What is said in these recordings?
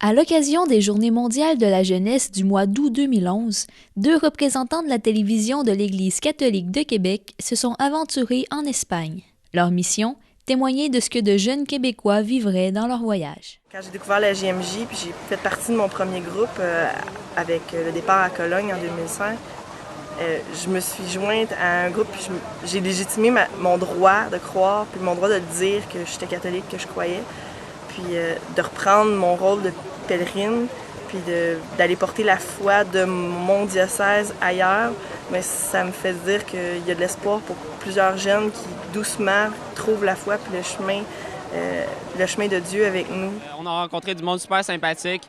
À l'occasion des Journées mondiales de la jeunesse du mois d'août 2011, 2 représentants de la télévision de l'Église catholique de Québec se sont aventurés en Espagne. Leur mission, témoigner de ce que de jeunes Québécois vivraient dans leur voyage. Quand j'ai découvert la JMJ, puis j'ai fait partie de mon premier groupe avec le départ à Cologne en 2005, je me suis jointe à un groupe, puis j'ai légitimé mon droit de croire, puis mon droit de dire que j'étais catholique, que je croyais, puis de reprendre mon rôle de pèlerine, puis d'aller porter la foi de mon diocèse ailleurs. Mais ça me fait dire qu'il y a de l'espoir pour plusieurs jeunes qui, doucement, trouvent la foi puis le chemin de Dieu avec nous. On a rencontré du monde super sympathique.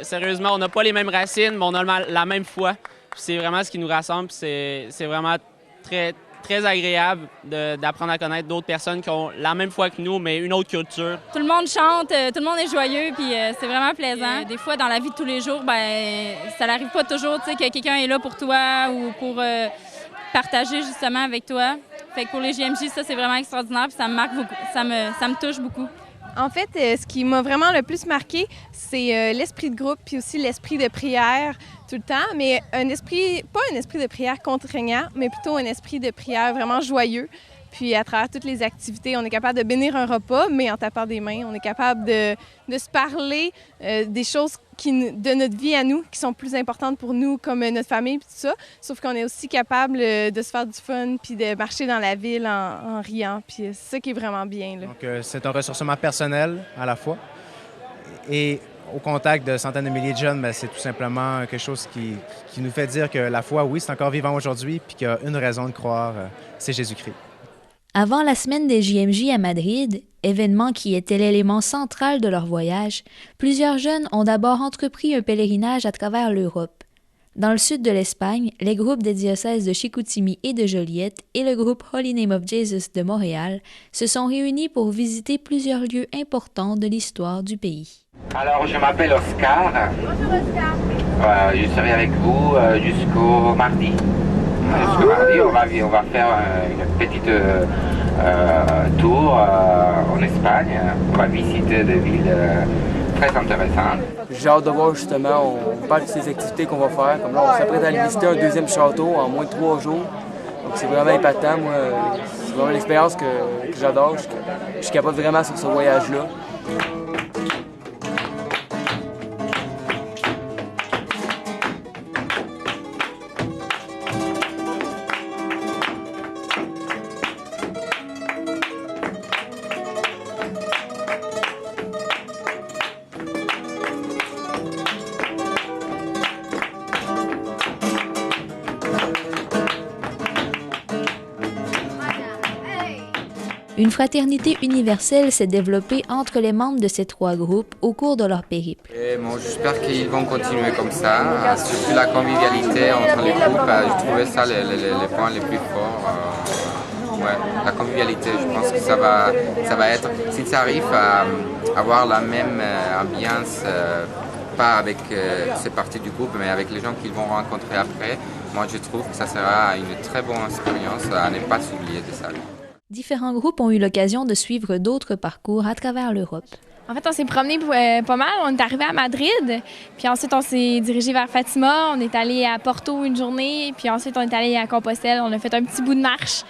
Sérieusement, on n'a pas les mêmes racines, mais on a la même foi. C'est vraiment ce qui nous rassemble. C'est vraiment très, très agréable d'apprendre à connaître d'autres personnes qui ont la même foi que nous, mais une autre culture. Tout le monde chante, tout le monde est joyeux, puis c'est vraiment plaisant. Des fois, dans la vie de tous les jours, ça n'arrive pas toujours, tu sais, que quelqu'un est là pour toi ou pour partager justement avec toi. Fait que pour les JMJ, ça, c'est vraiment extraordinaire, puis ça me marque beaucoup, ça me touche beaucoup. En fait, ce qui m'a vraiment le plus marqué, c'est l'esprit de groupe puis aussi l'esprit de prière tout le temps, mais pas un esprit de prière contraignant, mais plutôt un esprit de prière vraiment joyeux. Puis à travers toutes les activités, on est capable de bénir un repas, mais en tapant des mains, on est capable de se parler des choses de notre vie à nous, qui sont plus importantes pour nous, comme notre famille, puis tout ça. Sauf qu'on est aussi capable de se faire du fun, puis de marcher dans la ville en riant. Puis c'est ça qui est vraiment bien, là. Donc c'est un ressourcement personnel à la fois. Et au contact de centaines de milliers de jeunes, c'est tout simplement quelque chose qui nous fait dire que la foi, oui, c'est encore vivant aujourd'hui, puis qu'il y a une raison de croire, c'est Jésus-Christ. Avant la semaine des JMJ à Madrid, événement qui était l'élément central de leur voyage, plusieurs jeunes ont d'abord entrepris un pèlerinage à travers l'Europe. Dans le sud de l'Espagne, les groupes des diocèses de Chicoutimi et de Joliette et le groupe Holy Name of Jesus de Montréal se sont réunis pour visiter plusieurs lieux importants de l'histoire du pays. Alors, je m'appelle Oscar. Bonjour Oscar. Je serai avec vous jusqu'au mardi. Jusqu'au mardi, on va faire une petite tour en Espagne. On va visiter des villes très intéressantes. J'ai hâte de voir justement, on parle de ces activités qu'on va faire. Comme là, on s'apprête à aller visiter un deuxième château en moins de 3 jours. Donc c'est vraiment impactant. Moi, c'est vraiment l'expérience que j'adore. Je suis capable vraiment sur ce voyage-là. Une fraternité universelle s'est développée entre les membres de ces 3 groupes au cours de leur périple. J'espère qu'ils vont continuer comme ça. Surtout la convivialité entre les groupes, je trouvais ça les points les plus forts. La convivialité, je pense que ça va être, si ça arrive à avoir la même ambiance, pas avec ces parties du groupe, mais avec les gens qu'ils vont rencontrer après, moi je trouve que ça sera une très bonne expérience à ne pas s'oublier de ça. Différents groupes ont eu l'occasion de suivre d'autres parcours à travers l'Europe. En fait, on s'est promené pas mal. On est arrivé à Madrid, puis ensuite on s'est dirigé vers Fatima. On est allé à Porto une journée, puis ensuite on est allé à Compostelle. On a fait un petit bout de marche,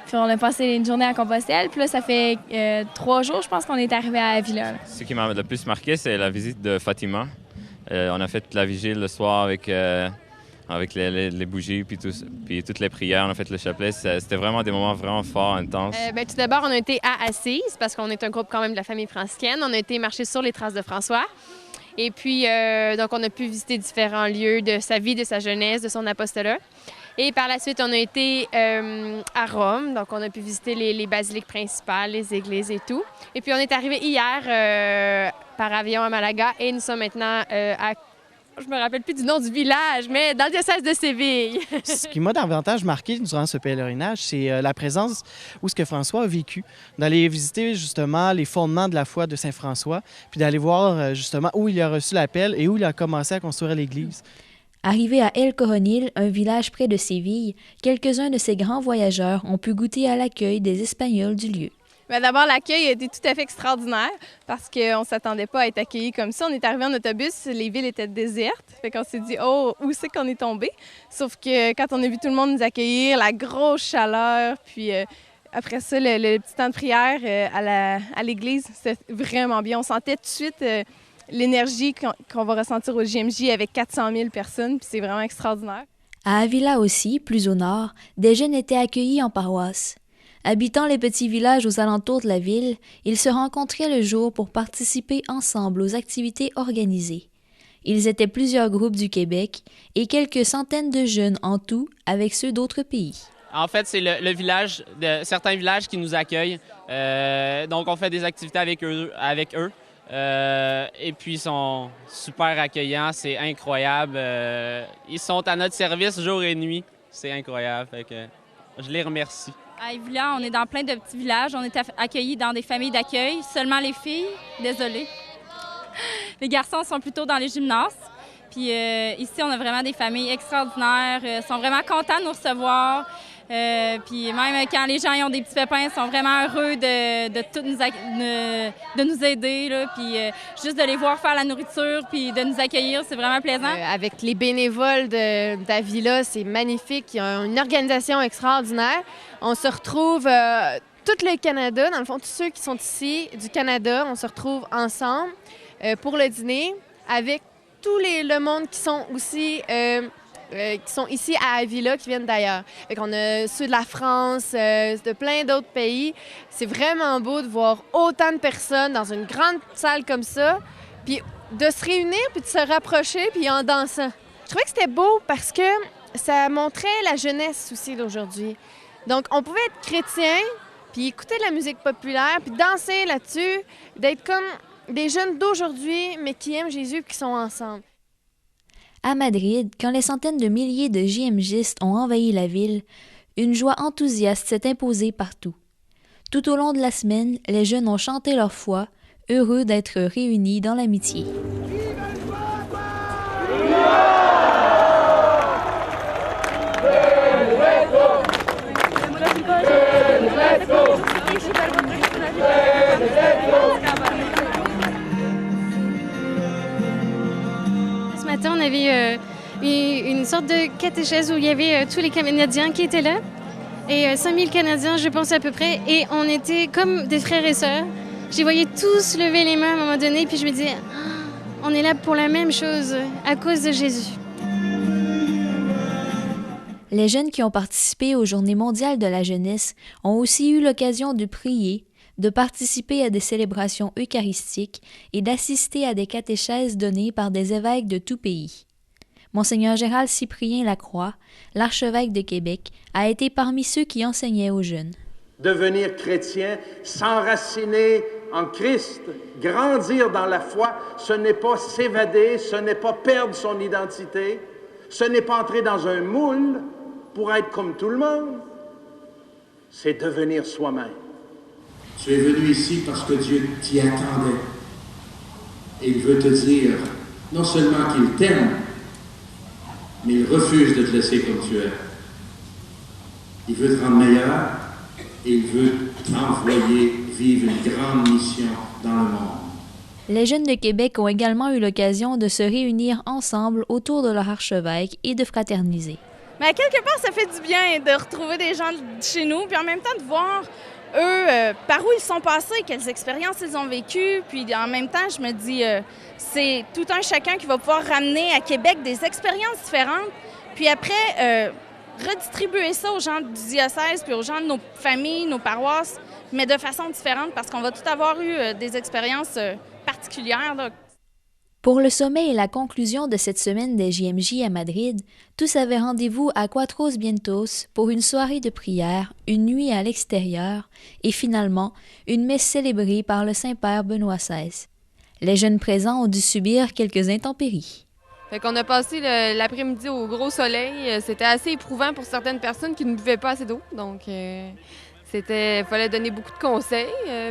puis on a passé une journée à Compostelle. Puis là, ça fait 3 jours, je pense, qu'on est arrivé à Avila. Là. Ce qui m'a le plus marqué, c'est la visite de Fatima. On a fait la vigile le soir avec les bougies, puis toutes les prières, on a fait le chapelet. C'était vraiment des moments vraiment forts, intenses. Tout d'abord, on a été à Assise, parce qu'on est un groupe quand même de la famille franciscaine. On a été marcher sur les traces de François. Et puis, donc, on a pu visiter différents lieux de sa vie, de sa jeunesse, de son apostolat. Et par la suite, on a été à Rome. Donc, on a pu visiter les basiliques principales, les églises et tout. Et puis, on est arrivé hier par avion à Malaga et nous sommes maintenant à... Je me rappelle plus du nom du village, mais dans le diocèse de Séville. Ce qui m'a davantage marqué durant ce pèlerinage, c'est la présence où ce que François a vécu, d'aller visiter justement les fondements de la foi de Saint-François, puis d'aller voir justement où il a reçu l'appel et où il a commencé à construire l'Église. Arrivés à El Coronil, un village près de Séville, quelques-uns de ces grands voyageurs ont pu goûter à l'accueil des Espagnols du lieu. Bien, d'abord, l'accueil a été tout à fait extraordinaire parce qu'on ne s'attendait pas à être accueillis comme ça. On est arrivé en autobus, les villes étaient désertes. Fait qu'on s'est dit, oh, où c'est qu'on est tombé? Sauf que quand on a vu tout le monde nous accueillir, la grosse chaleur, puis après ça, le petit temps de prière à l'église, c'était vraiment bien. On sentait tout de suite l'énergie qu'on va ressentir au JMJ avec 400 000 personnes, puis c'est vraiment extraordinaire. À Avila aussi, plus au nord, des jeunes étaient accueillis en paroisse. Habitant les petits villages aux alentours de la ville, ils se rencontraient le jour pour participer ensemble aux activités organisées. Ils étaient plusieurs groupes du Québec et quelques centaines de jeunes en tout avec ceux d'autres pays. En fait, c'est le village, certains villages qui nous accueillent. Donc, on fait des activités avec eux. Et puis, ils sont super accueillants, c'est incroyable. Ils sont à notre service jour et nuit. C'est incroyable. Fait que je les remercie. À Avila, on est dans plein de petits villages. On est accueillis dans des familles d'accueil. Seulement les filles, désolée. Les garçons sont plutôt dans les gymnases. Puis ici, on a vraiment des familles extraordinaires. Ils sont vraiment contents de nous recevoir. Puis même quand les gens ont des petits pépins, ils sont vraiment heureux de nous aider. Là. Puis juste de les voir faire la nourriture puis de nous accueillir, c'est vraiment plaisant. Avec les bénévoles d'Avila, c'est magnifique. Il y a une organisation extraordinaire. On se retrouve tout le Canada, dans le fond, tous ceux qui sont ici du Canada, on se retrouve ensemble pour le dîner avec tout le monde qui sont aussi... qui sont ici à Avila, qui viennent d'ailleurs. Fait qu'on a ceux de la France, de plein d'autres pays. C'est vraiment beau de voir autant de personnes dans une grande salle comme ça, puis de se réunir, puis de se rapprocher, puis en dansant. Je trouvais que c'était beau parce que ça montrait la jeunesse aussi d'aujourd'hui. Donc, on pouvait être chrétien, puis écouter de la musique populaire, puis danser là-dessus, d'être comme des jeunes d'aujourd'hui, mais qui aiment Jésus, puis qui sont ensemble. À Madrid, quand les centaines de milliers de JMJistes ont envahi la ville, une joie enthousiaste s'est imposée partout. Tout au long de la semaine, les jeunes ont chanté leur foi, heureux d'être réunis dans l'amitié. Ce matin, on avait une sorte de catéchèse où il y avait tous les Canadiens qui étaient là. Et 5000 Canadiens, je pense à peu près. Et on était comme des frères et sœurs. Je les voyais tous lever les mains à un moment donné. Puis je me disais, on est là pour la même chose, à cause de Jésus. Les jeunes qui ont participé aux Journées mondiales de la jeunesse ont aussi eu l'occasion de prier, de participer à des célébrations eucharistiques et d'assister à des catéchèses données par des évêques de tout pays. Monseigneur Gérald Cyprien Lacroix, l'archevêque de Québec, a été parmi ceux qui enseignaient aux jeunes. Devenir chrétien, s'enraciner en Christ, grandir dans la foi, ce n'est pas s'évader, ce n'est pas perdre son identité, ce n'est pas entrer dans un moule pour être comme tout le monde, c'est devenir soi-même. Tu es venu ici parce que Dieu t'y attendait. Et il veut te dire, non seulement qu'il t'aime, mais il refuse de te laisser comme tu es. Il veut te rendre meilleur et il veut t'envoyer vivre une grande mission dans le monde. Les jeunes de Québec ont également eu l'occasion de se réunir ensemble autour de leur archevêque et de fraterniser. Mais à quelque part, ça fait du bien de retrouver des gens de chez nous, puis en même temps de voir eux, par où ils sont passés, quelles expériences ils ont vécues. Puis en même temps, je me dis, c'est tout un chacun qui va pouvoir ramener à Québec des expériences différentes. Puis après, redistribuer ça aux gens du diocèse, puis aux gens de nos familles, nos paroisses, mais de façon différente, parce qu'on va tout avoir eu des expériences particulières, là. Pour le sommet et la conclusion de cette semaine des JMJ à Madrid, tous avaient rendez-vous à Cuatro Vientos pour une soirée de prière, une nuit à l'extérieur et finalement une messe célébrée par le Saint-Père Benoît XVI. Les jeunes présents ont dû subir quelques intempéries. Fait qu'on a passé l'après-midi au gros soleil. C'était assez éprouvant pour certaines personnes qui ne buvaient pas assez d'eau. Donc, fallait donner beaucoup de conseils,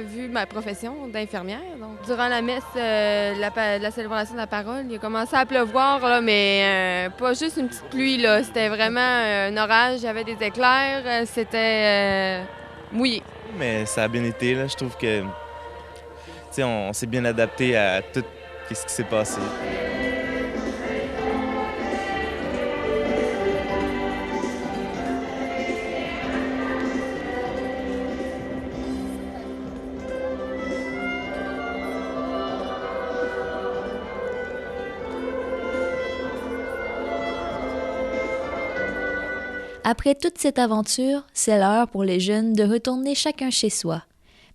vu ma profession d'infirmière. Donc, durant la messe, la célébration de la parole, il a commencé à pleuvoir, là, mais pas juste une petite pluie, là. C'était vraiment un orage, il y avait des éclairs, c'était mouillé. mais ça a bien été. Là. Je trouve que on s'est bien adapté à tout ce qui s'est passé. Après toute cette aventure, c'est l'heure pour les jeunes de retourner chacun chez soi.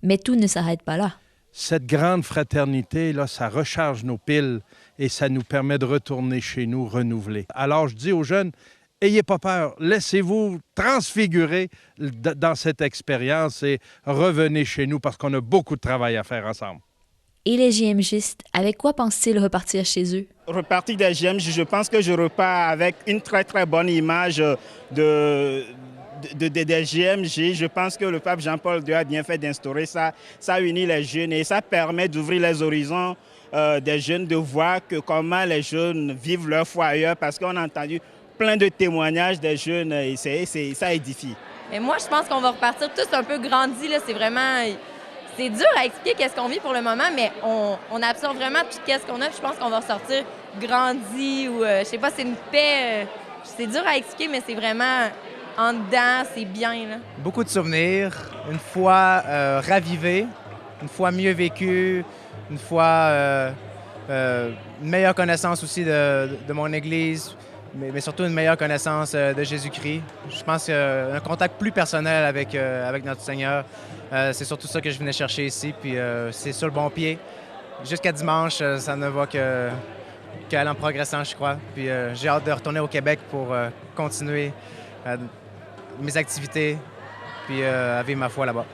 Mais tout ne s'arrête pas là. Cette grande fraternité, là, ça recharge nos piles et ça nous permet de retourner chez nous renouvelés. Alors, je dis aux jeunes, ayez pas peur, laissez-vous transfigurer dans cette expérience et revenez chez nous parce qu'on a beaucoup de travail à faire ensemble. Et les JMJistes, avec quoi pensent-ils repartir chez eux? Repartir des JMJ, je pense que je repars avec une très très bonne image des JMJ. Je pense que le pape Jean-Paul II a bien fait d'instaurer ça. Ça unit les jeunes et ça permet d'ouvrir les horizons des jeunes, de voir comment les jeunes vivent leur foi ailleurs, parce qu'on a entendu plein de témoignages des jeunes et ça édifie. Et moi, je pense qu'on va repartir tous un peu grandis. C'est vraiment... C'est dur à expliquer qu'est-ce qu'on vit pour le moment, mais on absorbe vraiment tout ce qu'on a. Puis je pense qu'on va ressortir grandi ou, je sais pas, c'est une paix. C'est dur à expliquer, mais c'est vraiment en dedans, c'est bien. Là. Beaucoup de souvenirs, une fois ravivée, une fois mieux vécue, une fois une meilleure connaissance aussi de mon Église, mais surtout une meilleure connaissance de Jésus-Christ. Je pense qu'un contact plus personnel avec notre Seigneur. C'est surtout ça que je venais chercher ici, puis c'est sur le bon pied. Jusqu'à dimanche, ça ne va qu'aller en progressant, je crois. Puis j'ai hâte de retourner au Québec pour continuer mes activités, puis à vivre ma foi là-bas.